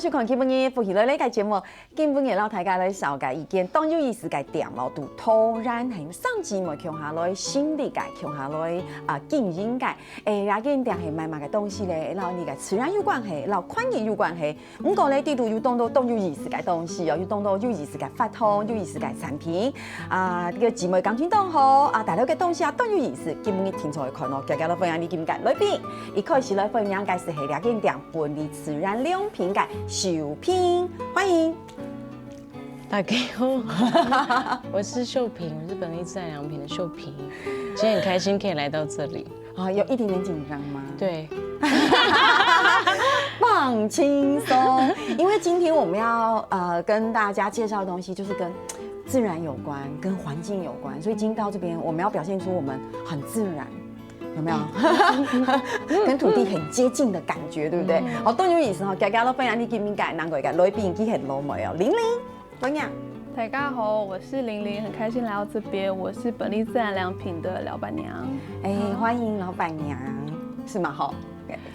收看今晡日福喜来个节目，今晡日老大家来小解意見，當有意思嘅點毛度突然係上節目強下來心理嘅強下來經營嘅，那件點係買賣嘅東西咧，然後你嘅自然有關係，然後環境有關係，唔過咧呢度有當到有意思嘅東西，有當到有意思嘅法通，有意思嘅產品，呢個節目講清當好，大家嘅東西都有意思，今晡日聽咗看咯，大家都分享你見解裏邊，一開始來分享嘅是係那件點本地自然良品嘅秀萍，歡迎。大家好，我是秀萍，我是本地自然良品的秀萍。今天很开心可以来到这里啊，有一点点紧张吗？对，放轻松，因为今天我们要跟大家介绍的东西就是跟自然有关，跟环境有关，所以今天到这边我们要表现出我们很自然。有没有跟土地很接近的感觉，对不对？好，都有意思哈！大家都分享你見面解，難怪嘅來賓佢很老美哦。玲玲，怎樣？大家好，我是玲玲，很開心來到這邊。我是本地自然良品的老闆娘。歡迎老闆娘，是嗎？哈，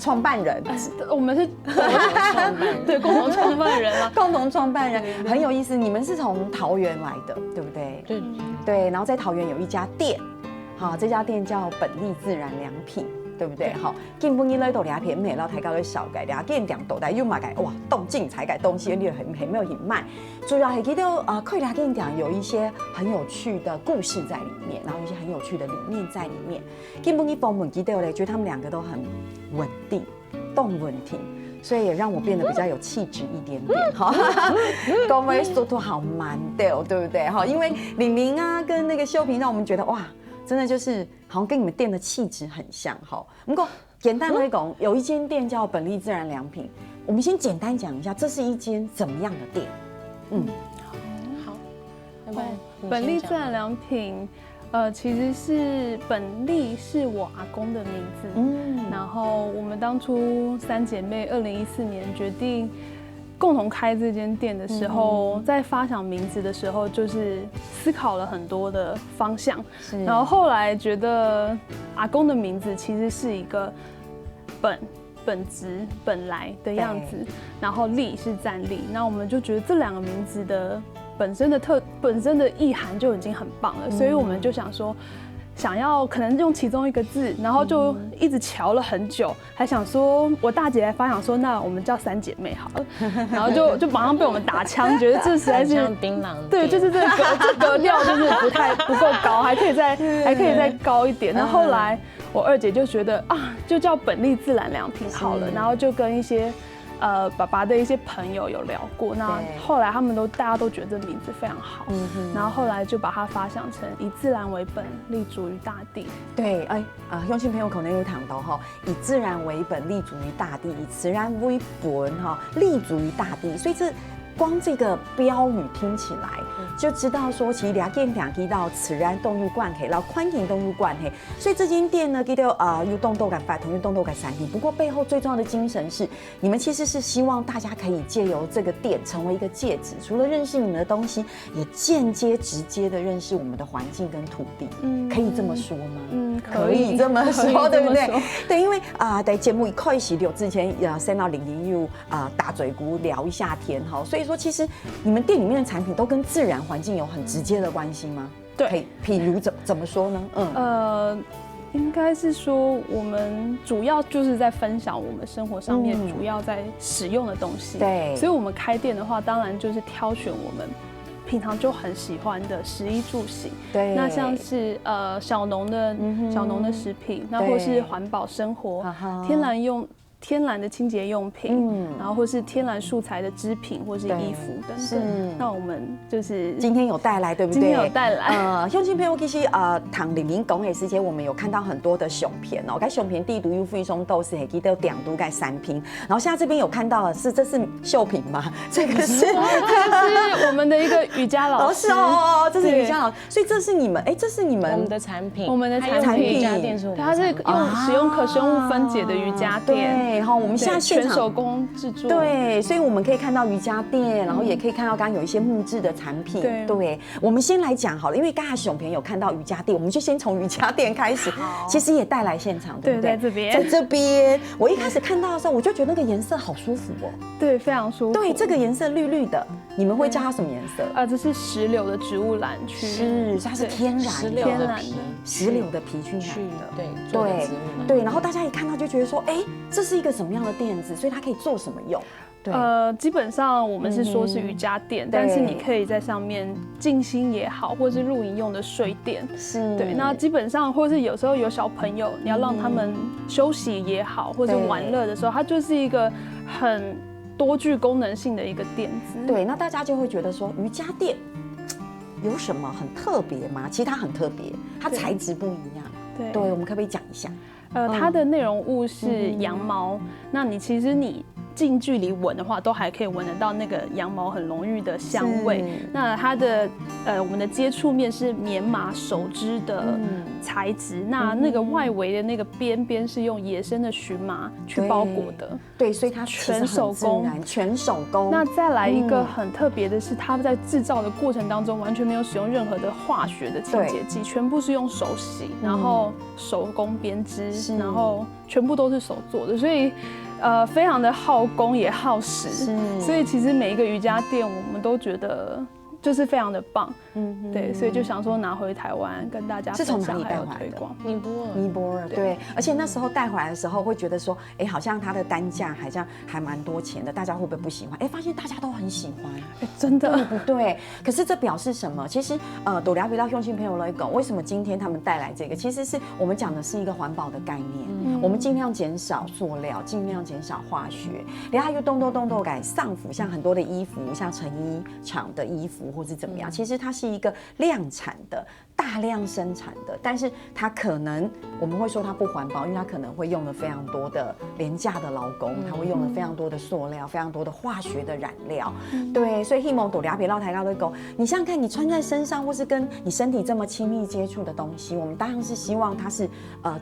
創辦人，我們是共同創辦人，對，共同創辦人啊，共同創辦人很有意思。你們是從桃園來的，對不對？对對，然後在桃園有一家店。好，這家店叫本地自然良品，對不對？好，今晡日來到兩片，唔係老大家去小解，兩件店到底有嘛解？哇，動靜才解東西，你很沒有隱瞞。主要係記得佢兩件店有一些很有趣的故事在裡面，然後一些很有趣的理念在裡面。今晡日訪問記得咧，覺得他們兩個都很穩定，動穩定。所以也讓我變得比較有氣質一點點哈，各位速度好慢的，對不對？哈，因為玲玲啊跟那個秀萍，讓我們覺得哇，真的就是好像跟你們店的氣質很像哈。不過簡單來講，有一間店叫本地自然良品，我們先簡單講一下，這是一間怎麼樣的店？好，本地自然良品。其實是本利是我阿公的名字，然後我們當初三姐妹2014年決定共同開這間店的時候，在發想名字的時候，就是思考了很多的方向，然後後來覺得阿公的名字其實是一個本質本來的樣子，然後利是站立，那我們就覺得這兩個名字的本身的意涵就已經很棒了，所以我們就想說，想要可能用其中一個字，然後就一直瞧了很久，還想說我大姐來發想說，那我們叫三姐妹好了，然後就馬上被我們打槍，覺得這實在是檳榔，對，就是這格調就是不夠高，還可以再高一點。那後來我二姐就覺得就叫本地自然良品好了，然後就跟一些爸爸的一些朋友有聊過，那後來大家都覺得這名字非常好，然後後來就把它發想成以自然為本，立足於大地。對，鄉親朋友可能有談到哈，以自然為本，立足於大地；以自然為本，哈，立足於大地。所以光這個標語聽起來就知道說，其實兩件店提到自然動物關係，然後環境動物關係，所以這間店呢，記得有動豆感法同有動豆感產品。不過背後最重要的精神是，你們其實是希望大家可以借由這個店成為一個介質，除了認識你們的東西，也間接直接的認識我們的環境跟土地。可以這麼說嗎？可以這麼說，對不對？對，因為在節目一開始有之前先到玲玲又打嘴鼓聊一下天哈，所以說其實你們店裡面的產品都跟自然環境有很直接的關係嗎？對，譬如怎麼說呢？應該是說我們主要就是在分享我們生活上面主要在使用的東西。對，所以我們開店的話，當然就是挑選我們平常就很喜歡的食衣住行。對，那像是小農的食品，那或是環保生活，天然的清潔用品，然後或是天然素材的織品，或是衣服等等。那我們就是今天有帶來，對不對？今天有帶來。鄉親朋友其實唐玲玲講嘅時間，我們有看到很多的相片哦。該相片地圖有非常都是記得兩度該3瓶，然後現在這邊有看到的是，這是秀萍嗎？這個是我們的一個瑜伽老師哦，這是瑜伽好，所以这是你们，这是你我们们的产品，我们的还有产品瑜伽垫是我们的它是产品使用可生物分解的瑜伽垫，对，哈，我们现在现场全手工制作，对，所以我们可以看到瑜伽垫，然后也可以看到刚刚有一些木质的产品。对，我们先来讲好了，因为刚才熊平有看到瑜伽垫，我们就先从瑜伽垫开始。其实也带来现场，对不对？在这边，在这边，我一开始看到的时候，我就觉得那个颜色好舒服哦。对，非常舒服。对，这个颜色绿绿的，你们会叫它什么颜色？这是石榴的植物蓝区，是，它是天然的，天然的石榴的皮去染的，对，然后大家一看到就觉得说，这是一个什么样的垫子，所以它可以做什么用？基本上我们是说是瑜伽垫，但是你可以在上面静心也好，或是露营用的睡垫。是，对。那基本上，或是有时候有小朋友，你要让他们休息也好，或是玩乐的时候，它就是一个很多具功能性的一个垫子。对，那大家就会觉得说，瑜伽垫有什么很特别吗？其实它很特别，它材质不一样。对，我们可不可以讲一下？它的内容物是羊毛，那其实你近距离闻的话，都还可以闻得到那个羊毛很浓郁的香味。那它的我们的接触面是棉麻手织的材质，那个外围的那个边边是用野生的荨麻去包裹的。对，所以它全手工，全手工。那再来一个很特别的是，它在制造的过程当中完全没有使用任何的化学的清洁剂，全部是用手洗，然后手工编织，然后全部都是手做的，所以非常的耗工也耗时，所以其实每一个瑜伽垫我们都觉得就是非常的棒，对，所以就想说拿回台湾跟大家分享还有推广。尼泊尔，对，而且那时候带回来的时候会觉得说，好像它的单价好像还蛮多钱的，大家会不会不喜欢？发现大家都很喜欢，真的，对不对？可是这表示什么？其实朵聊比到用心朋友来讲，为什么今天他们带来这个？其实是我们讲的是一个环保的概念，我们尽量减少塑料，尽量减少化学，然后又动改上服，像很多的衣服，像成衣厂的衣服。或是怎么样？其实它是一个量产的、大量生产的，但是它可能我们会说它不环保，因为它可能会用了非常多的廉价的劳工，它会用了非常多的塑料、非常多的化学的染料。对，所以希望朵聊别绕台高的狗，你想想看，你穿在身上或是跟你身体这么亲密接触的东西，我们当然是希望它是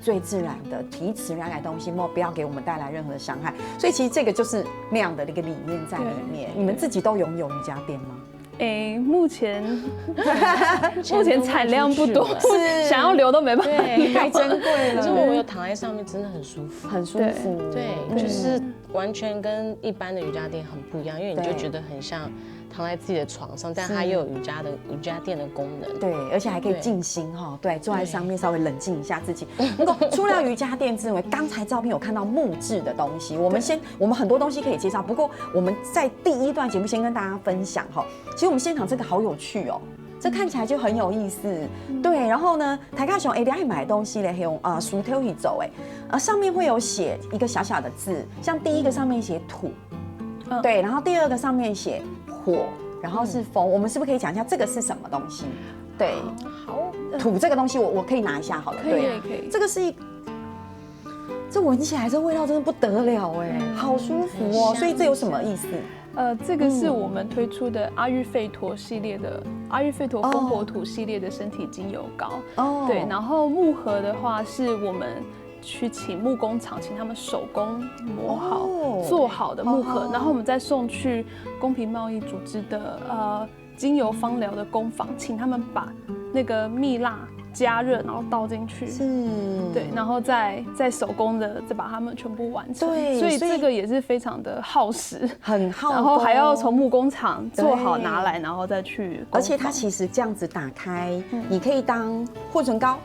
最自然的、提自然来的东西，不要给我们带来任何的伤害。所以其实这个就是那样的一个理念在里面。你们自己都拥有瑜伽垫吗？目前产量不多，想要留都没办法，太珍贵了。可是我有躺在上面，真的很舒服，很舒服。对，就是完全跟一般的瑜伽垫很不一样，因为你就觉得很像躺在自己的床上，但它又有瑜伽垫的功能。对，而且还可以静心哈。对，坐在上面稍微冷静一下自己。除了瑜伽垫之外，刚才照片有看到木质的东西，我们很多东西可以介绍，不过我们在第一段节目先跟大家分享哈。其实我们现场这个好有趣哦，这看起来就很有意思。对，然后呢，台卡熊等下买东西嘞，用薯条去走上面会有写一个小小的字，像第一个上面写土，对，然后第二个上面写火，然后是风。我们是不是可以讲一下这个是什么东西？对，好，土这个东西我可以拿一下好了。可以。这个是这闻起来这味道真的不得了好舒服哦。所以这有什么意思？这个是我们推出的阿育吠陀系列的阿育吠陀风火土系列的身体精油膏。对，然后木盒的话是我们去请木工厂，请他们手工磨好、做好的木盒，然后我们再送去公平贸易组织的精油芳疗的工坊，请他们把那个蜜蜡加热，然后倒进去，对，然后再手工的再把它们全部完成。对，所以这个也是非常的耗时，很耗工，然后还要从木工厂做好拿来，然后再去。而且它其实这样子打开，你可以当护唇膏，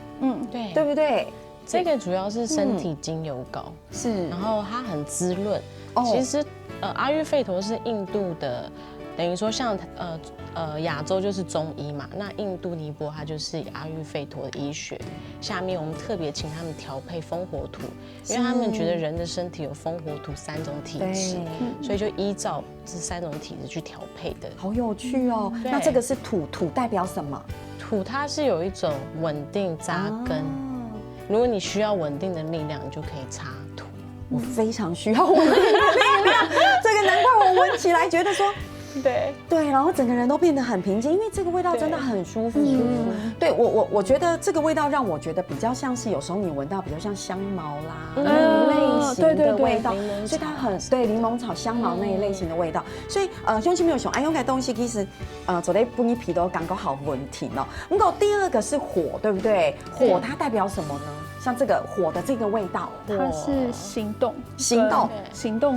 对，对不对？这个主要是身体精油膏，是，然后它很滋润。其实阿育吠陀是印度的，等于说像亚洲就是中医嘛，那印度尼泊它就是阿育吠陀的医学。下面我们特别请他们调配风火土，因为他们觉得人的身体有风火土3种体质，所以就依照这3种体质去调配的。好有趣哦！那这个是土代表什么？土它是有一种稳定扎根，如果你需要稳定的力量，你就可以插土。我非常需要稳定的力量，这个难怪我闻起来觉得说。对，然后整个人都变得很平静，因为这个味道真的很舒服。对我觉得这个味道让我觉得比较像是有时候你闻到比较像香茅啦类型的味道，所以它很对柠檬草、香茅那一类型的味道。所以兄弟们有熊哎，用个东西其实走在不一皮都刚刚好闻挺哦。如果第二个是火，对不对？火它代表什么呢？像这个火的这个味道，它是行动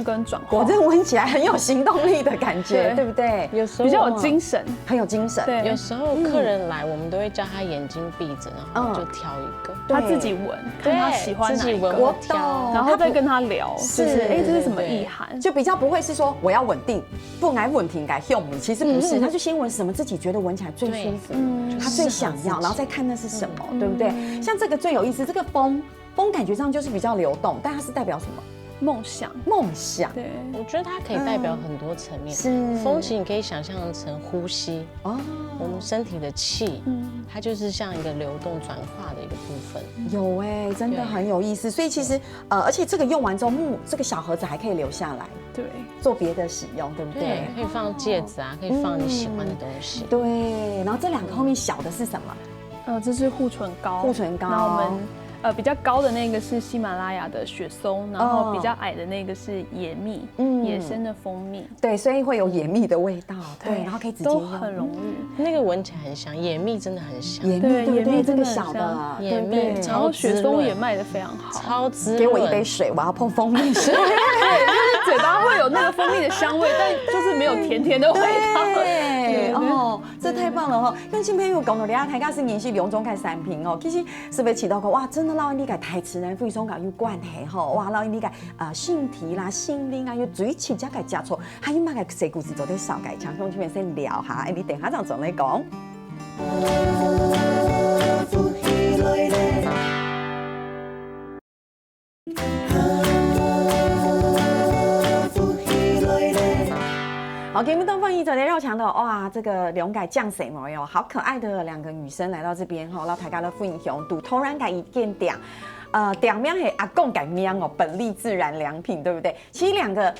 跟转化。果真闻起来很有行动力的感觉，对不对？有时候比较有精神，很有精神。有时候客人来，我们都会叫他眼睛闭着，然后就挑一个，他自己闻，看他喜欢哪一个，我挑，然后再跟他聊，就是哎，这是什么意涵？就比较不会是说我要稳定，不爱稳定改用你，其实不是，他就先闻什么自己觉得闻起来最舒服，他最想要，然后再看那是什么，对不对？像这个最有意思，这个风感觉上就是比较流动，但它是代表什么？梦想。对，我觉得它可以代表很多层面。是风其实你可以想象成呼吸哦，我们身体的气，它就是像一个流动转化的一个部分。有哎，真的很有意思。所以其实而且这个用完之后，这个小盒子还可以留下来，对，做别的使用，对不对？对，可以放戒指啊，可以放你喜欢的东西。对，然后这两个后面小的是什么？这是护唇膏。那我们。比较高的那个是喜马拉雅的雪松，然后比较矮的那个是野蜜，野生的蜂蜜。对，所以会有野蜜的味道。对，然后可以直接都很容易。那个闻起来很香，野蜜真的很香。野蜜对不对？这个小的野蜜，然后雪松也卖得非常好，超滋润。给我一杯水，我要碰蜂蜜水。对，就是嘴巴会有那个蜂蜜的香味，但就是没有甜甜的味道。对哦，这太棒了哈！用今天又讲到你啊，大家是延续两种嘅产品哦，其实是被起到过哇，真的让你嘅台词呢，非常嘅有关系吼，哇，让你嘅性体啦、心灵啊，有最起价嘅接触，还有乜嘅小故事做啲小嘅，请兄弟们先聊下，你等下就再嚟講。好，节目东方一走来绕墙的哇，这个龙改降水没有？好可爱的两个女生来到这边哈，然后大家的分享，都突然改一件点，点名是阿公改名哦，本利自然良品，对不对？其实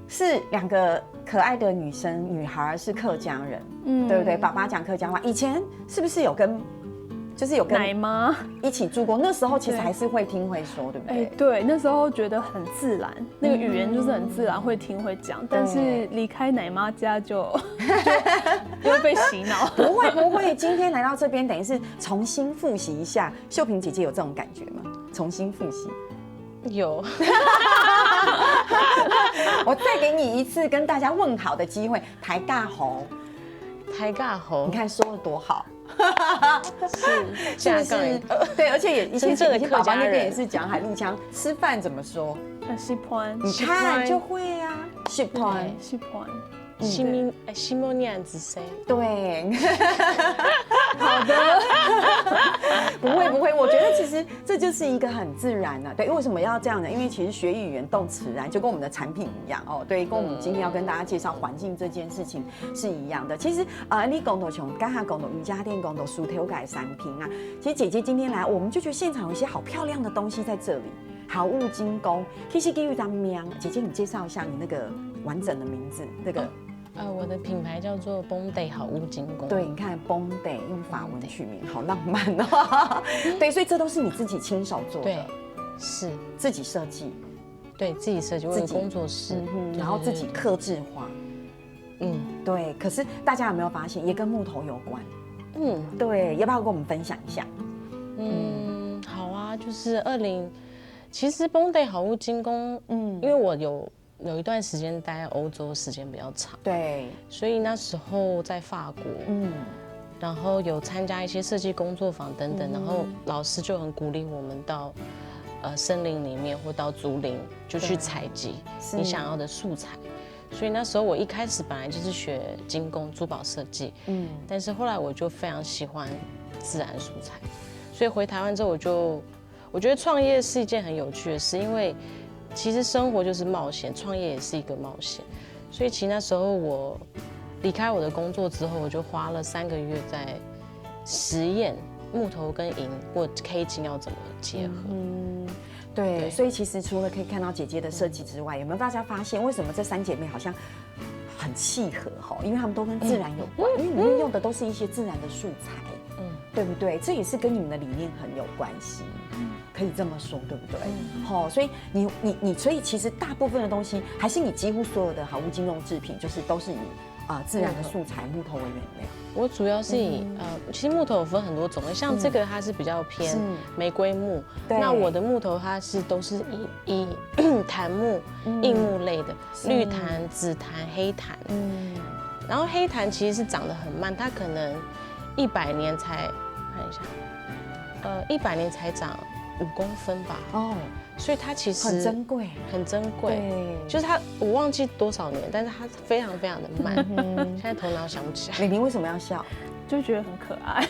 是两个可爱的女生，女孩是客家人，对不对？爸爸讲客家话，以前是不是有跟奶妈一起住过？那时候其实还是会听会说，对不对？对，那时候觉得很自然，那个语言就是很自然，会听会讲。但是离开奶妈家就会被洗脑。不会，今天来到这边，等于是重新复习一下。秀萍姐姐有这种感觉吗？重新复习。有，我再给你一次跟大家问好的机会。台尬猴，你看说的多好。是架杠对，而且也以前爸爸那边也人是讲海陆腔，吃饭怎么说？西潘，你看就会啊，西潘，西莫尼安子 say 对，好的，不会，我觉得其实这就是一个很自然的，对，为什么要这样呢？因为其实学语言动词然，就跟我们的产品一样哦，对，跟我们今天要跟大家介绍环境这件事情是一样的。其实你讲到从刚才讲到瑜伽垫，讲到薯条改产品啊，其实姐姐今天来，我们就觉得现场有一些好漂亮的东西在这里。好物精工，其实给予咱名，姐姐你介绍一下你那个完整的名字，那个。我的品牌叫做 Bondi 好物精工。对，你看 Bondi 用法文取名，好浪漫哦。对，所以这都是你自己亲手做的，对，是自己设计，对自己设计，我有工作室，然后自己客制化。对。可是大家有没有发现，也跟木头有关？对，要不要跟我们分享一下？好啊，就是其实 Bondi 好物精工，因为我有一段时间待在欧洲，时间比较长，对，所以那时候在法国，然后有参加一些设计工作坊等等，然后老师就很鼓励我们到森林里面或到竹林就去采集你想要的素材，所以那时候我一开始本来就是学精工珠宝设计，但是后来我就非常喜欢自然素材，所以回台湾之后我觉得创业是一件很有趣的事，因为其实生活就是冒险，创业也是一个冒险。所以其实那时候我离开我的工作之后，我就花了3个月在实验木头跟银或 K 金要怎么结合。对，所以其实除了可以看到姐姐的设计之外，有没有大家发现为什么这3姐妹好像很契合哈，因为他们都跟自然有关，因为你们用的都是一些自然的素材，对不对？这也是跟你们的理念很有关系，可以这么说，对不对？好，所以所以其实大部分的东西，还是你几乎所有的好物金融制品，就是都是以自然的素材木头为原料。我主要是以其实木头有分很多种类，像这个它是比较偏玫瑰木，那我的木头它都是以檀木、硬木类的，绿檀、紫檀、黑檀。然后黑檀其实是长得很慢，它可能100年才看一下，100年才长5公分吧。哦。所以它其实很珍贵，很珍贵。就是它，我忘记多少年，但是它非常非常的慢。现在头脑想不起来。玲玲为什么要笑？就觉得很可爱。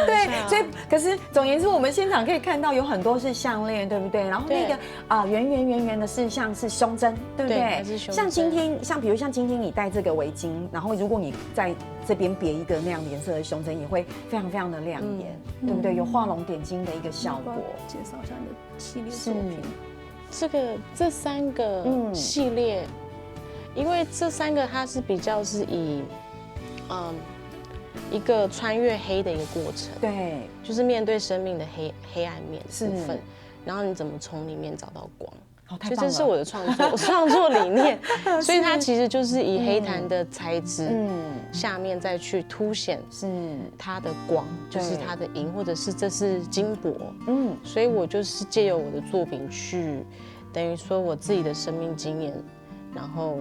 对，所以可是总而言之，我们现场可以看到有很多是项链，对不对？然后那个圆的是像是胸针，对不对？像今天，比如像今天你戴这个围巾，然后如果你在这边别一个那样颜色的胸针，也会非常非常的亮眼，对不对？有画龙点睛的一个效果。介绍一下你的系列作品。这3个系列，因为这3个它是比较是以一个穿越黑的一个过程，对，就是面对生命的黑暗面部分，然后你怎么从里面找到光？所以这是我的创作理念，所以它其实就是以黑檀的材质，下面再去凸显它的光，就是它的银，或者是这是金箔，所以我就是借由我的作品去，等于说我自己的生命经验，然后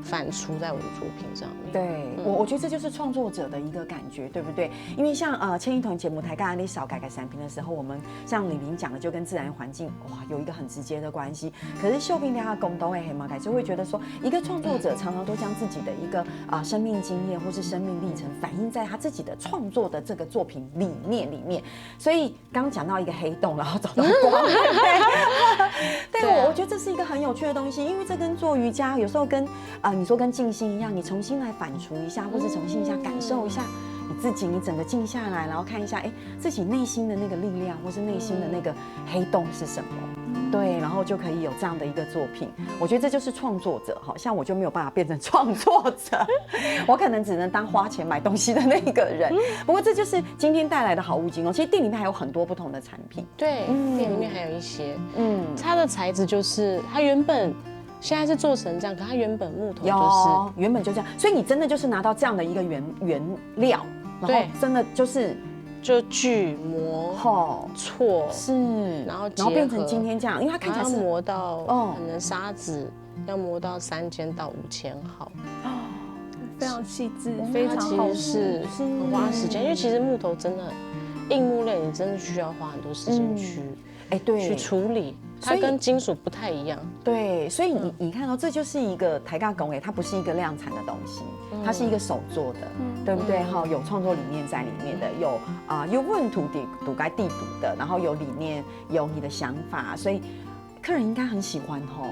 反刍在我的作品上面。对，我觉得这就是创作者的一个感觉，对不对？因为像千一团节目台刚才你少改产品的时候，我们像李玲讲的，就跟自然环境有一个很直接的关系。可是秀萍家公都会黑马改，就会觉得说，一个创作者常常都将自己的一个生命经验或是生命历程反映在他自己的创作的这个作品理念里面。所以刚刚讲到一个黑洞，然后找到光，对不对？对，我觉得这是一个很有趣的东西，因为这跟做瑜伽有时候跟你说跟静心一样，你重新来反刍一下，或是重新一下感受一下你自己，你整个静下来，然后看一下，自己内心的那个力量，或是内心的那个黑洞是什么？对，然后就可以有这样的一个作品。我觉得这就是创作者，好像我就没有办法变成创作者，我可能只能当花钱买东西的那个人。不过这就是今天带来的好物金哦。其实店里面还有很多不同的产品，对，店里面还有一些，它的材质就是它原本。现在是做成这样，可它原本木头就是原本就这样，所以你真的就是拿到这样的一个原料，然后真的就锯磨错然后变成今天这样，因为它看起来是磨到可能砂纸要磨到3000到5000号，非常细致，非常好，其实是很花时间，因为其实木头真的硬木类，你真的需要花很多时间去处理。它跟金属不太一样，对，所以你看到这就是一个台尬工它不是一个量产的东西，它是一个手做的，对不对？哈，有创作理念在里面的，有问土该地土的，然后有理念，有你的想法，所以客人应该很喜欢吼。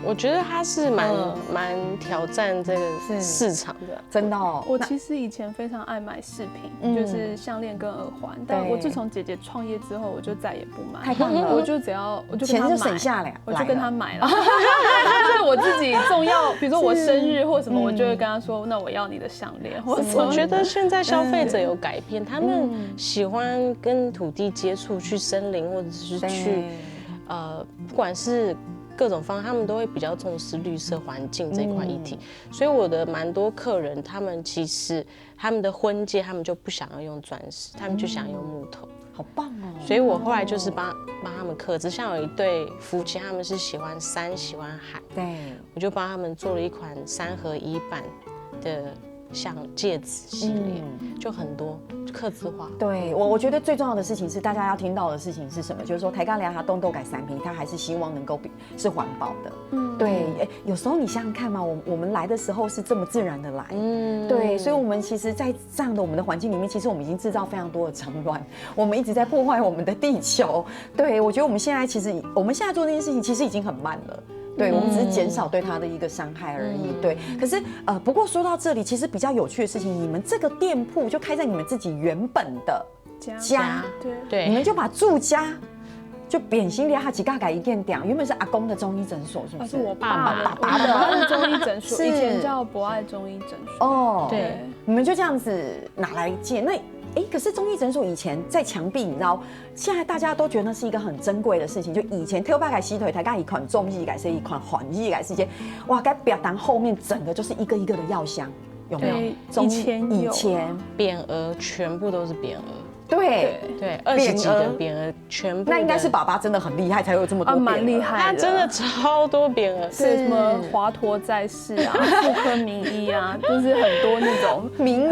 我觉得它是蛮挑战这个市场的，真的哦。我其实以前非常爱买饰品，就是项链跟耳环，但我自从姐姐创业之后，我就再也不买。太棒了！我就跟她钱就省下来，我就跟她买了。就是我自己重要，比如说我生日或什么，我就会跟她说，那我要你的项链。我觉得现在消费者有改变，他们喜欢跟土地接触，去森林或者是去不管是。各种方式，他们都会比较重视绿色环境这一块议题，所以我的蛮多客人，他们其实他们的婚戒，他们就不想要用钻石，他们就想用木头，好棒哦！所以我后来就是帮他们刻制，像有一对夫妻，他们是喜欢山喜欢海，对，我就帮他们做了一款3合1版的。像戒指系列就很多客制化。对，我觉得最重要的事情是大家要听到的事情是什么？就是说台钢寮它东豆改产品，它还是希望能够是环保的。对，有时候你想想看嘛，我们来的时候是这么自然的来，对，所以我们其实，在这样的我们的环境里面，其实我们已经制造非常多的脏乱，我们一直在破坏我们的地球。对，我觉得我们现在做这件事情，其实已经很慢了。对，我们只是减少对他的一个伤害而已。对，可是不过说到这里，其实比较有趣的事情，你们这个店铺就开在你们自己原本的家，对，你们就把住家就扁心的哈几嘎改一件店，原本是阿公的中医诊所，是不是？是我爸的，爸的中医诊所，以前叫博爱中医诊所。哦，对，你们就这样子拿来借那。可是中医诊所以前在墙壁，你知道，现在大家都觉得那是一个很珍贵的事情。就以前跳巴改西腿台盖一款中医改是一款缓医改是一件，哇，该表单后面整个就是一个一个的药箱，有没有？以前匾额全部都是匾额。对20几个匾额全部。那应该是爸爸真的很厉害，才有这么多匾额。蛮厉害的，他真的超多匾额，是什么华佗在世啊，妇科名医啊，就是很多那种名医。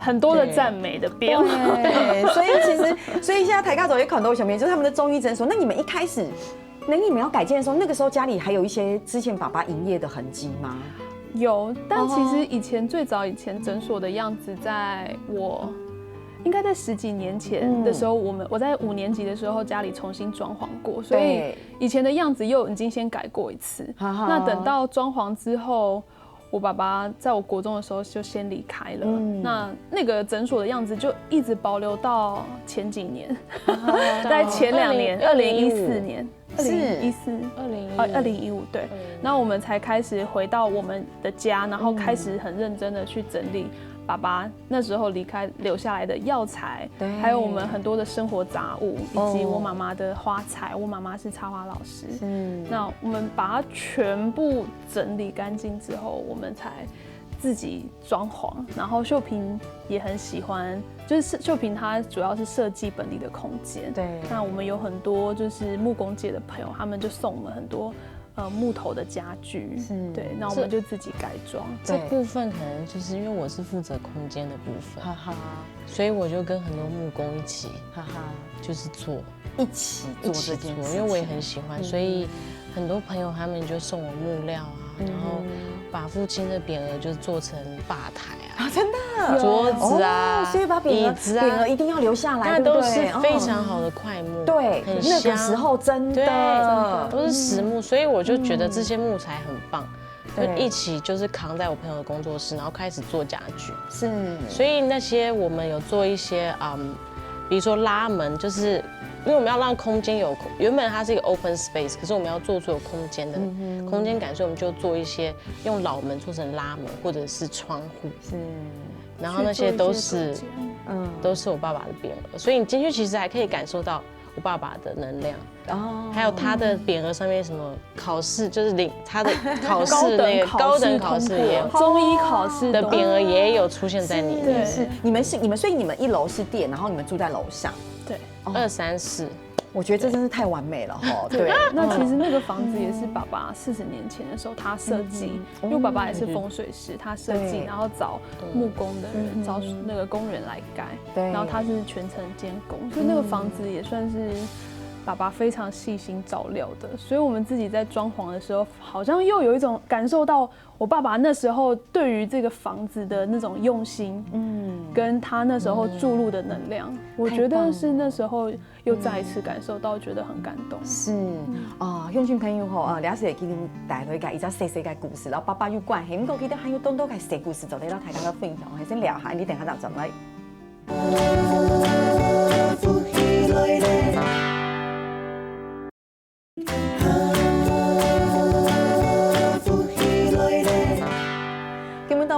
很多的赞美的匾额，对，所以现在台大走也很多小面，就是他们的中医诊所。那你们一开始，那你们要改建的时候，那个时候家里还有一些之前爸爸营业的痕迹吗？有，但其实最早以前诊所的样子，在我应该在10几年前的时候，我在5年级的时候家里重新装潢过，所以以前的样子又已经先改过一次。那等到装潢之后，我爸爸在我国中的时候就先离开了，那个诊所的样子就一直保留到前几年，在前2年，2014年，2015对，然后我们才开始回到我们的家，然后开始很认真的去整理爸爸那时候离开留下来的药材，还有我们很多的生活杂物，以及我妈妈的花材。我妈妈是插花老师，那我们把它全部整理干净之后，我们才自己装潢。然后秀萍也很喜欢，就是秀萍她主要是设计本地的空间。对，那我们有很多就是木工界的朋友，他们就送我们很多。木头的家具，对，那我们就自己改装。这部分可能就是因为我是负责空间的部分，所以我就跟很多木工一起，就是一起做这件事情，因为我也很喜欢，所以很多朋友他们就送我木料啊，然后把父亲的匾额就做成吧台啊，真的桌子啊，所以把椅子啊，匾额一定要留下来，那都是非常好的块木，对，很香，那个时候真的都是实木，所以我就觉得这些木材很棒。就一起就是扛在我朋友的工作室，然后开始做家具。所以那些我们有做一些比如说拉门，就是因为我们要让空间原本它是一个 open space， 可是我们要做出有空间的空间感，所以我们就做一些用老门做成拉门或者是窗户。然后那些都是我爸爸的匾额，所以你进去其实还可以感受到我爸爸的能量。还有他的匾额上面什么考试，就是他的考试那个高等考试也有，中医考试的匾额也有出现在里面。所以你们1楼是店，然后你们住在楼上。对，2、3、4。我觉得这真是太完美了哈。对，那其实那个房子也是爸爸40年前的时候他设计，因为爸爸也是风水师，他设计，然后找木工的人，找那个工人来盖，然后他是全程监工，所以那个房子也算是爸爸非常细心照料的。所以我们自己在装潢的时候，好像又有一种感受到我爸爸那时候对于这个房子的那种用心，跟他那时候注入的能量，我觉得是那时候又再一次感受到，觉得很感动。用心朋友吼，了解给你们带来个一只细细个故事，然后爸爸有关系，不过记得还有多多个小故事，就嚟到大家嘅分享，係先聊下，你等下就嚟。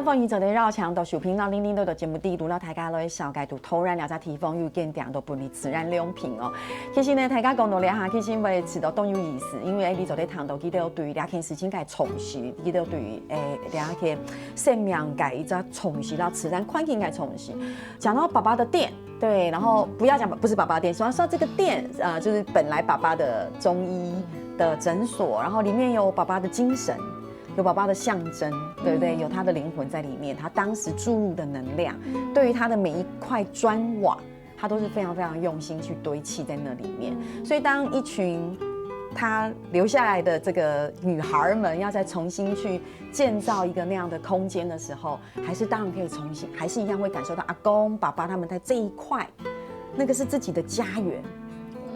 歡迎就嚟繞牆到小頻道零0節目第讀到大家來小解讀突然了解提供有見點到本地自然良品哦。其實呢，大家講到了下，其實為遲到都有意思，因為你就嚟談到記得對兩件事情嘅重視，記得對兩件生命嘅一個重視，然後自然環境嘅重視。講到爸爸的店，對，然後不要講不是爸爸的店，說這個店就是本來爸爸的中醫的診所，然後裡面有爸爸的精神。有爸爸的象徵，對不對？有他的靈魂在裡面，他當時注入的能量，對於他的每一塊磚瓦，他都是非常非常用心去堆砌在那裡面。所以當一群他留下來的這個女孩們要再重新去建造一個那樣的空間的時候，還是當然可以重新，還是一樣會感受到阿公、爸爸他們在這一塊，那個是自己的家園。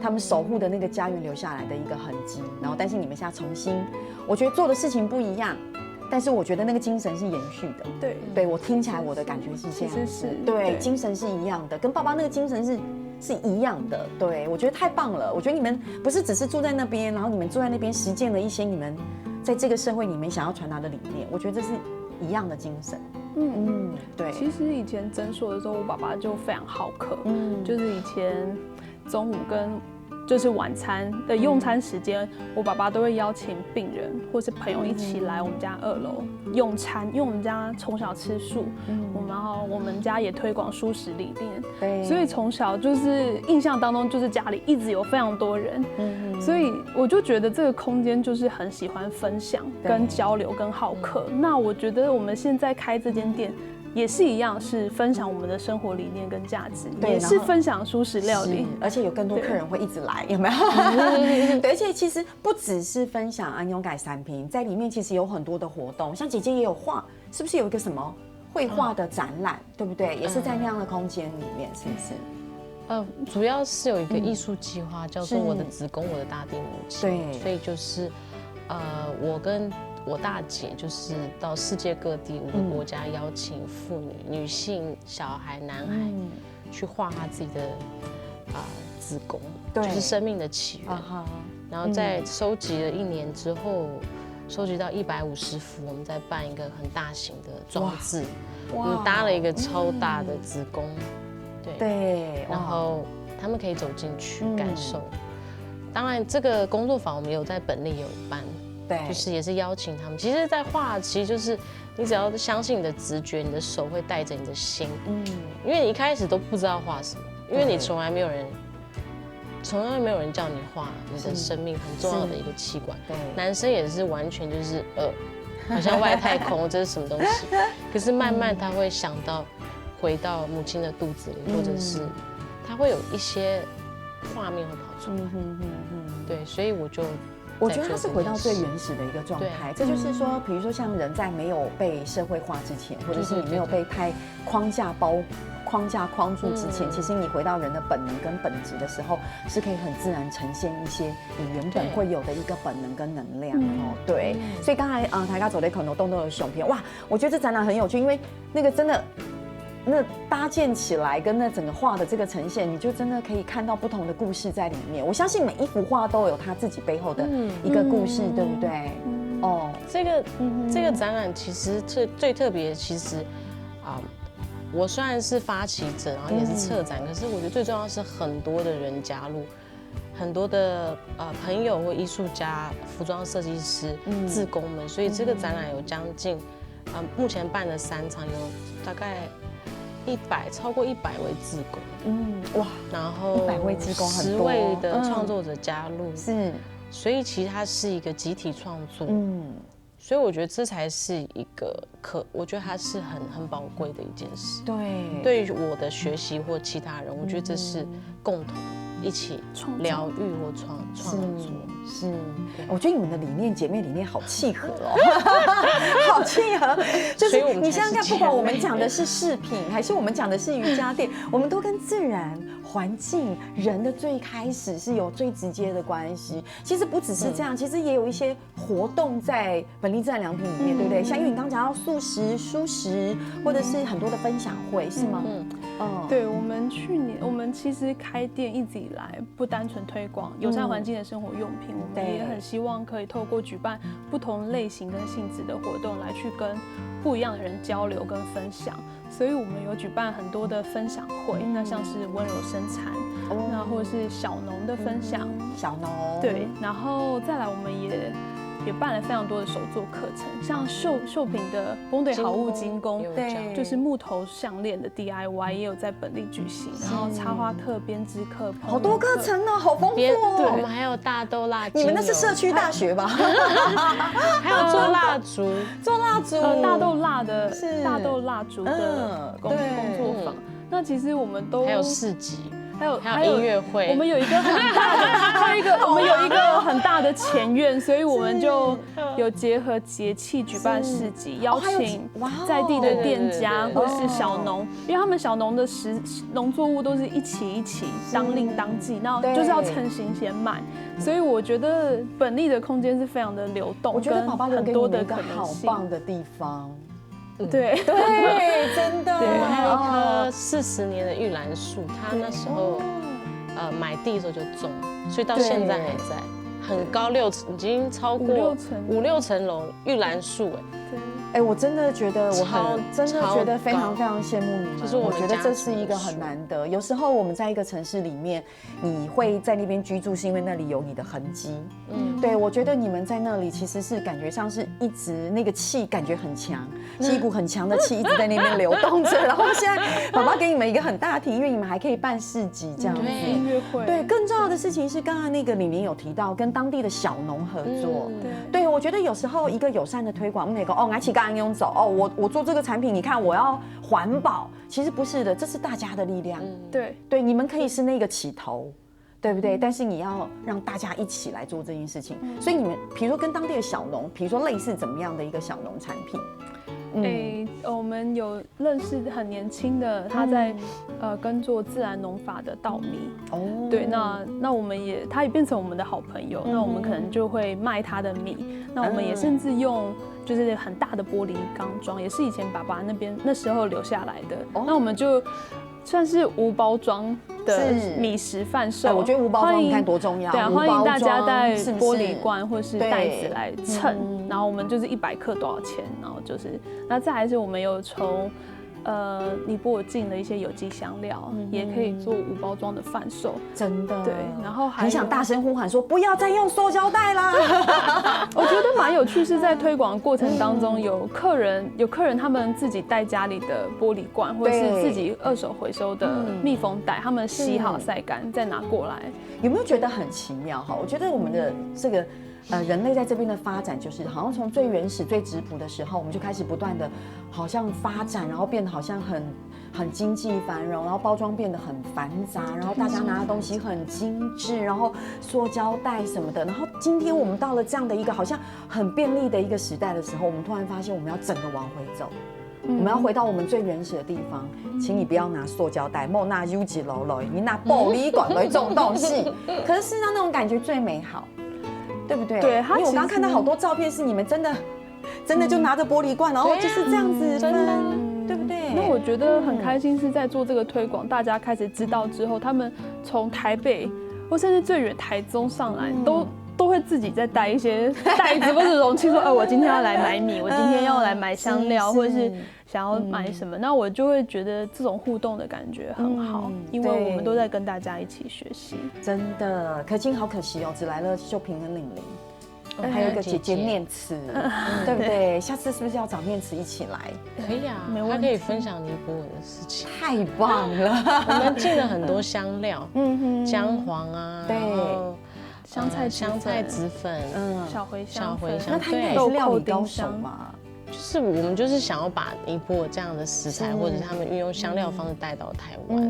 他們守護的那個家園留下來的一個痕跡，然後但是你們現在重新，我覺得做的事情不一樣，但是我覺得那個精神是延續的。對，我聽起來我的感覺是這樣子，對，精神是一樣的，跟爸爸那個精神是是一样的。对，我觉得太棒了。我觉得你们不是只是住在那边，然后你们住在那边实践了一些你们在这个社会里面想要传达的理念，我觉得这是一样的精神。对。其实以前诊所的时候，我爸爸就非常好客，就是以前中午跟就是晚餐的用餐时间，我爸爸都会邀请病人或是朋友一起来我们家2楼用餐，因为我们家从小吃素，然后我们家也推广素食理念，所以从小就是印象当中就是家里一直有非常多人，所以我就觉得这个空间就是很喜欢分享、跟交流、跟好客。那我觉得我们现在开这间店。也是一样，是分享我们的生活理念跟价值，也是分享素食料理，而且有更多客人会一直来，有没有？对，而且其实不只是分享安永改产品，在里面其实有很多的活动，像姐姐也有画，是不是有一个什么绘画的展览，对不对？也是在那样的空间里面，是不是？主要是有一个艺术计划，叫做我的子宫，我的大地母亲。对，所以就是我跟我大姐就是到世界各地5个国家，邀请妇女、女性、小孩、男孩去画他自己的子宫，就是生命的起源。然后在收集了1年之后，收集到150幅，我们再办一个很大型的装置，我们搭了一个超大的子宫，对，然后他们可以走进去感受。当然，这个工作坊我们有在本地有办。对，就是也是邀请他们。其实，在画，其实就是你只要相信你的直觉，你的手会带着你的心。因为你一开始都不知道画什么，因为你从来没有人叫你画你的生命很重要的一个器官。对，男生也是完全就是好像外太空，这是什么东西？可是慢慢他会想到回到母亲的肚子里，或者是他会有一些画面会跑出来。对，所以我觉得它是回到最原始的一个状态，这就是说，比如说像人在没有被社会化之前，或者是你没有被太框架框住之前，其实你回到人的本能跟本质的时候，是可以很自然呈现一些你原本会有的一个本能跟能量哦。对，所以刚才台家走的可能动的熊片，哇，我觉得这展览很有趣，因为那个真的。那搭建起来跟那整个画的这个呈现，你就真的可以看到不同的故事在里面。我相信每一幅画都有它自己背后的一个故事，对不对？这个展览其实最特别，其实我虽然是发起者，然后也是策展，可是我觉得最重要的是很多的人加入，很多的朋友或艺术家、服装设计师、志工们，所以这个展览有将近目前办的3场，有大概超过100位志工，哇，然后100位志工，10位的创作者加入，是，所以其实它是一个集体创作，所以我觉得这才是一个我觉得它是很宝贵的一件事，对于我的学习或其他人，我觉得这是共同一起疗愈或创作。是，我觉得你们的理念，姐妹理念好契合哦，好契合。就是你想想看，不管我们讲的是饰品，还是我们讲的是瑜伽垫，我们都跟自然环境、人的最开始是有最直接的关系。其实不只是这样，其实也有一些活动在本立自然良品里面，对不对？像因为你刚讲到素食、蔬食，或者是很多的分享会，是吗？对，我们其实开店一直以来不单纯推广友善环境的生活用品，我们也很希望可以透过举办不同类型跟性质的活动来去跟不一样的人交流跟分享。所以我们有举办很多的分享会，那像是温柔生产，那或者是小农的分享，小农对，然后再来我们也办了非常多的手作课程，像绣品的风对好物精工，对，就是木头项链的 DIY 也有在本地举行，然后插花课、编织课，好多课程哦，好丰富哦。对，我们还有大豆蜡，你们那是社区大学吧？还有做蜡烛，大豆蜡的大豆蜡烛的工作坊。那其实我们都还有市集。还有音乐会，我们有一个很大的，我们有一个很大的前院，所以我们就有结合节气举办市集，邀请在地的店家或是小农，因为他们小农的农作物都是一起当令当季，那就是要趁新鲜卖，所以我觉得本地的空间是非常的流动，我觉得宝宝很多的可能好棒的地方。对，真的。对，还有一棵40年的玉兰树，它那时候买地的时候就种，所以到现在还在，很高已经超过5、6层楼玉兰树我真的觉得真的觉得非常非常羡慕你们。就是我觉得这是一个很难得。有时候我们在一个城市里面，你会在那边居住，是因为那里有你的痕迹。对，我觉得你们在那里其实是感觉上是一直那个气感觉很强，是一股很强的气一直在那边流动着。然后现在爸爸给你们一个很大的庭院，你们还可以办市集这样子，音乐会。对，更重要的事情是刚刚那个玲玲有提到跟当地的小农合作。对，我觉得有时候一个友善的推广，我们那个来起刚用走我做这个产品，你看我要环保，其实不是的，这是大家的力量。对，你们可以是那个起头，对不对？但是你要让大家一起来做这件事情。所以你们比如说跟当地的小农，比如说类似怎么样的一个小农产品？我们有认识很年轻的，他在耕作自然农法的稻米。对，那我们他也变成我们的好朋友。那我们可能就会卖他的米。那我们也甚至用就是很大的玻璃缸装，也是以前爸爸那时候留下来的。那我们就算是无包装的米食贩售。我觉得无包装你看多重要。对啊，欢迎大家带玻璃罐或是袋子来称，然后我们就是100克多少钱，然后就是那再来是我们有从尼泊尔进的一些有机香料，也可以做无包装的贩售，真的。对，然后很想大声呼喊说不要再用塑胶袋啦。我觉得蛮有趣，是在推广的过程当中，有客人他们自己带家里的玻璃罐，或者是自己2手回收的密封袋，他们洗好晒干再拿过来。有没有觉得很奇妙哈？我觉得我们的这个。人类在这边的发展，就是好像从最原始、最质朴的时候，我们就开始不断的，好像发展，然后变得好像很经济繁荣，然后包装变得很繁杂，然后大家拿的东西很精致，然后塑胶袋什么的，然后今天我们到了这样的一个好像很便利的一个时代的时候，我们突然发现我们要整个往回走。我们要回到我们最原始的地方，请你不要拿塑胶袋，莫拿 U 几楼了，你拿玻璃管为这种东西。可是事实上那种感觉最美好。对不对？对，因为我刚刚看到好多照片，是你们真的就拿着玻璃罐，然后就是这样子分，对不对？那我觉得很开心，是在做这个推广，大家开始知道之后，他们从台北或甚至最远台中上来，都会自己再带一些袋子或者容器，说，我今天要来买米，我今天要来买香料，或者是想要买什么，那我就会觉得这种互动的感觉很好，因为我们都在跟大家一起学习。真的，可金好可惜哦，只来了秀萍跟玲玲，还有一个姐姐念慈，对不对？下次是不是要找念慈一起来？可以啊，他可以分享尼泊尔的事情。太棒了！我们进了很多香料，姜黄啊，对。香菜籽粉，小茴香，那他应该也是料理高手嘛？就是我们就是想要把尼泊尔这样的食材，或者是他们运用香料方式带到台湾。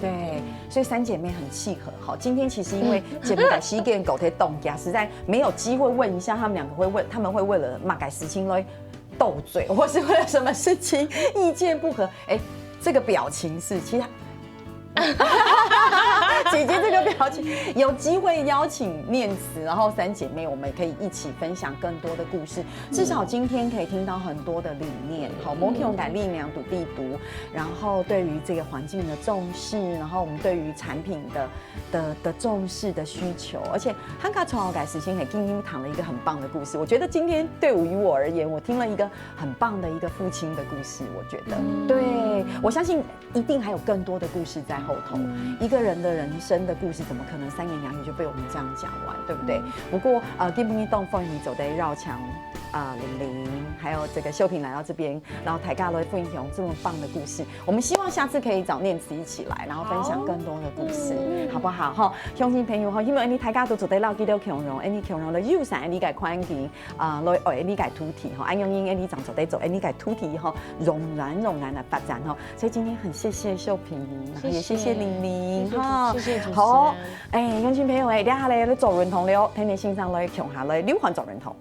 对，所以3姐妹很契合。好，今天其实因为节目改西跟狗腿冻家，实在没有机会问一下他们两个他们会为了马改事情来斗嘴，或是为了什么事情意见不合？这个表情是其他。姐姐这个表情，有机会邀请念慈，然后3姐妹我们可以一起分享更多的故事。至少今天可以听到很多的理念，好，摩天改力量赌地读，然后对于这个环境的重视，然后我们对于产品的重视的需求，而且汉卡从改时先给金英堂了一个很棒的故事。我觉得今天对于我而言，我听了一个很棒的一个父亲的故事。我觉得，对我相信一定还有更多的故事在后头。一个人的人生的故事，怎么可能3言2语就被我们这样讲完，对不对？不过今天动风雨走的绕墙玲玲，还有这个秀萍来到这边，然后台尬来分享这么棒的故事。我们希望下次可以找念慈一起来，然后分享更多的故事，好不好？哈，乡亲朋友哈，因为你台尬都做得绕几条强容，你强容的友善，你改宽길来你改土地哈，安用因你长做得走，你改土地哈，容然的发展哈。所以今天很谢谢秀萍，也谢谢玲玲哈，谢谢主持人。好，乡亲朋友等下来做认同了，听你欣赏来强下来溜环做认同。